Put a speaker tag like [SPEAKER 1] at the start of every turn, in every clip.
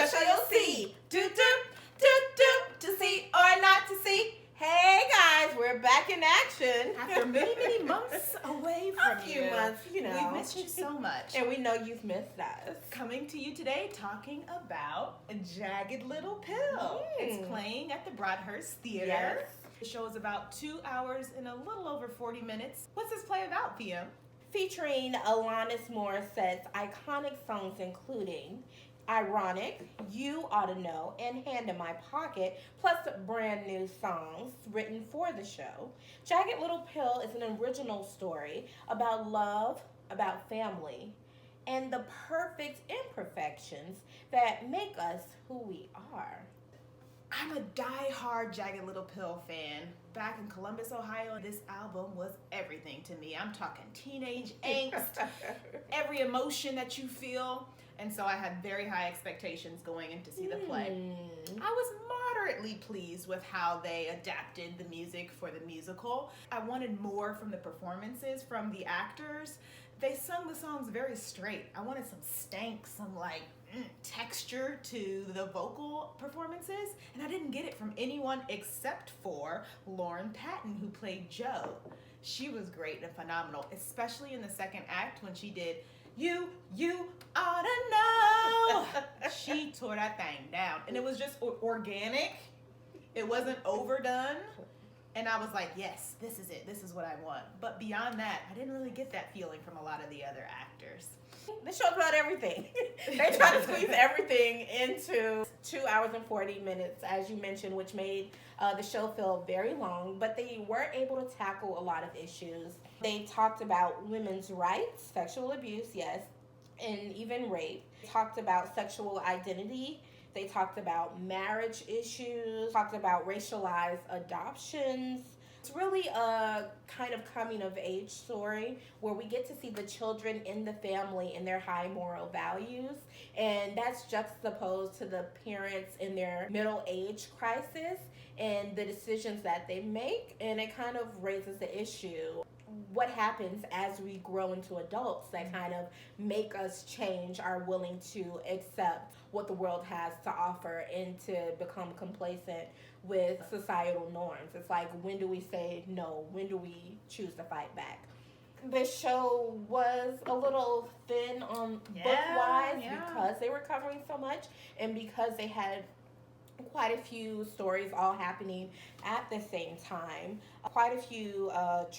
[SPEAKER 1] the show you'll see. Doop, doop, doop, doop, to see or not to see. Hey guys, we're back in action.
[SPEAKER 2] After many, many months away from
[SPEAKER 1] A few months, you know.
[SPEAKER 2] We've missed you so much.
[SPEAKER 1] And we know you've missed us.
[SPEAKER 2] Coming to you today talking about A Jagged Little Pill. It's playing at the Broadhurst Theater.
[SPEAKER 1] Yes.
[SPEAKER 2] The show is about 2 hours and a little over 40 minutes. What's this play about, Thea?
[SPEAKER 1] Featuring Alanis Morissette's iconic songs including Ironic, You Oughta Know, and Hand in My Pocket, plus brand new songs written for the show. Jagged Little Pill is an original story about love, about family, and the perfect imperfections that make us who we are.
[SPEAKER 2] I'm a die-hard Jagged Little Pill fan. Back in Columbus, Ohio, this album was everything to me. I'm talking teenage angst, every emotion that you feel. And so I had very high expectations going in to see the play. I was moderately pleased with how they adapted the music for the musical. I wanted more from the performances, from the actors. They sung the songs very straight. I wanted some stank, some texture to the vocal performances, and I didn't get it from anyone except for Lauren Patton, who played Jo. She was great and phenomenal, especially in the second act when she did You Oughta Know. She tore that thing down, and it was just organic. It wasn't overdone. And I was like, yes, this is it. This is what I want. But beyond that, I didn't really get that feeling from a lot of the other actors.
[SPEAKER 1] This show's about everything. They try to squeeze everything into 2 hours and 40 minutes, as you mentioned, which made the show feel very long. But they were able to tackle a lot of issues. They talked about women's rights, sexual abuse, yes, and even rape. They talked about sexual identity. They talked about marriage issues, talked about racialized adoptions. It's really a kind of coming of age story where we get to see the children in the family and their high moral values. And that's juxtaposed to the parents in their middle age crisis and the decisions that they make. And it kind of raises the issue. What happens as we grow into adults that kind of make us change, are willing to accept what the world has to offer and to become complacent with societal norms. It's like, when do we say no? When do we choose to fight back? This show was a little thin on book-wise because they were covering so much and because they had quite a few stories all happening at the same time. Quite a few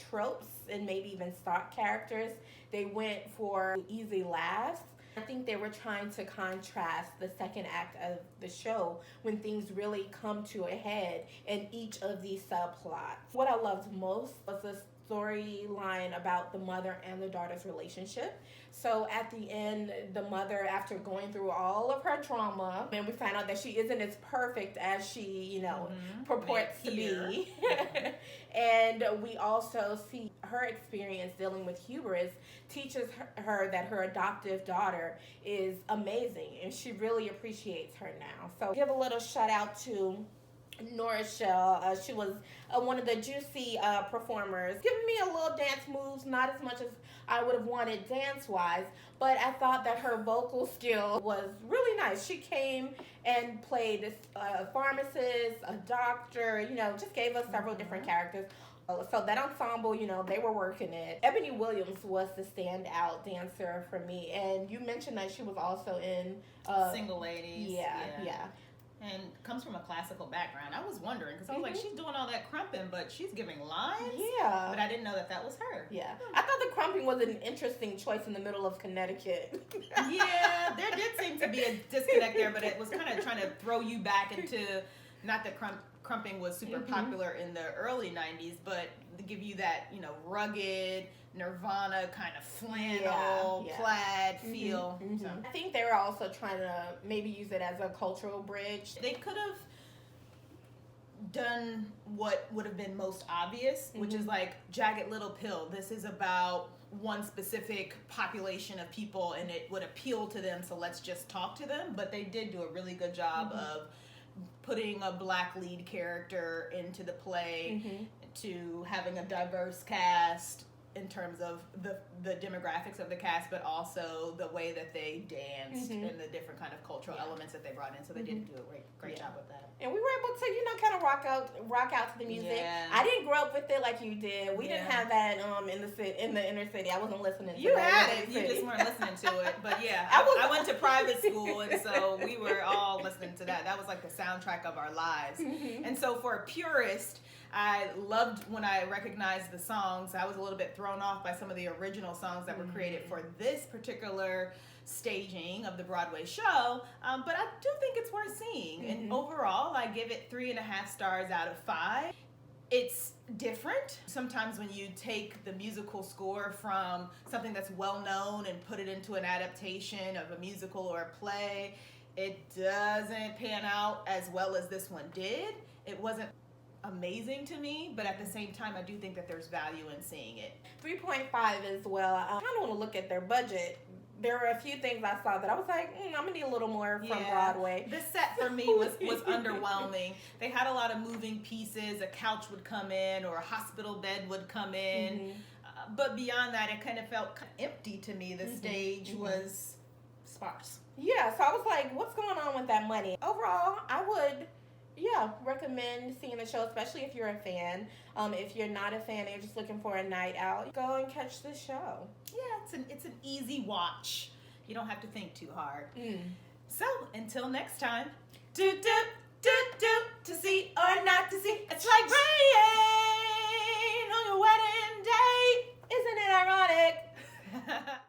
[SPEAKER 1] tropes and maybe even stock characters. They went for easy laughs. I think they were trying to contrast the second act of the show when things really come to a head in each of these subplots. What I loved most was the storyline about the mother and the daughter's relationship. So at the end, the mother, after going through all of her trauma, and we find out that she isn't as perfect as she, purports to be. And we also see her experience dealing with hubris teaches her that her adoptive daughter is amazing, and she really appreciates her now. So give a little shout out to Nora Shell. She was one of the juicy performers, giving me a little dance moves, not as much as I would have wanted dance-wise, but I thought that her vocal skill was really nice. She came and played a pharmacist, a doctor, just gave us several different characters. So that ensemble, they were working it. Ebony Williams was the standout dancer for me, and you mentioned that she was also in
[SPEAKER 2] Single Ladies.
[SPEAKER 1] Yeah.
[SPEAKER 2] And comes from a classical background. I was wondering, because I was like, she's doing all that crumping, but she's giving lines?
[SPEAKER 1] Yeah.
[SPEAKER 2] But I didn't know that was her.
[SPEAKER 1] Yeah. I thought the crumping was an interesting choice in the middle of Connecticut.
[SPEAKER 2] Yeah, there did seem to be a disconnect there, but it was kind of trying to throw you back into, not that crumping was super popular in the early 90s, but to give you that, rugged, Nirvana kind of flannel, plaid feel. So.
[SPEAKER 1] I think they were also trying to maybe use it as a cultural bridge.
[SPEAKER 2] They could have done what would have been most obvious, which is like Jagged Little Pill. This is about one specific population of people and it would appeal to them, so let's just talk to them. But they did do a really good job of putting a black lead character into the play, to having a diverse cast, in terms of the demographics of the cast, but also the way that they danced and the different kind of cultural elements that they brought in. So they did do a great job with that.
[SPEAKER 1] And we were able to, kind of rock out to the music.
[SPEAKER 2] Yeah.
[SPEAKER 1] I didn't grow up with it like you did. We didn't have that in the inner city. I wasn't listening to it.
[SPEAKER 2] You had it. You just weren't listening to it. But yeah, I went to private school, and so we were all listening to that. That was like the soundtrack of our lives. And so for a purist, I loved when I recognized the songs. I was a little bit thrown off by some of the original songs that were created for this particular staging of the Broadway show, but I do think it's worth seeing. And overall, I give it 3.5 stars out of 5. It's different. Sometimes when you take the musical score from something that's well known and put it into an adaptation of a musical or a play, it doesn't pan out as well as this one did. It wasn't amazing to me, but at the same time, I do think that there's value in seeing it.
[SPEAKER 1] 3.5 as well. I kind of want to look at their budget. There were a few things I saw that I was like, I'm gonna need a little more from Broadway.
[SPEAKER 2] The set for me was underwhelming. They had a lot of moving pieces. A couch would come in, or a hospital bed would come in. But beyond that, it kind of felt empty to me. The stage was sparse.
[SPEAKER 1] Yeah, so I was like, what's going on with that money? Overall, I would recommend seeing the show, especially if you're a fan. If you're not a fan and you're just looking for a night out, go and catch the show.
[SPEAKER 2] Yeah, it's an easy watch. You don't have to think too hard. So until next time, to see or not to see. It's like rain on your wedding day.
[SPEAKER 1] Isn't it ironic?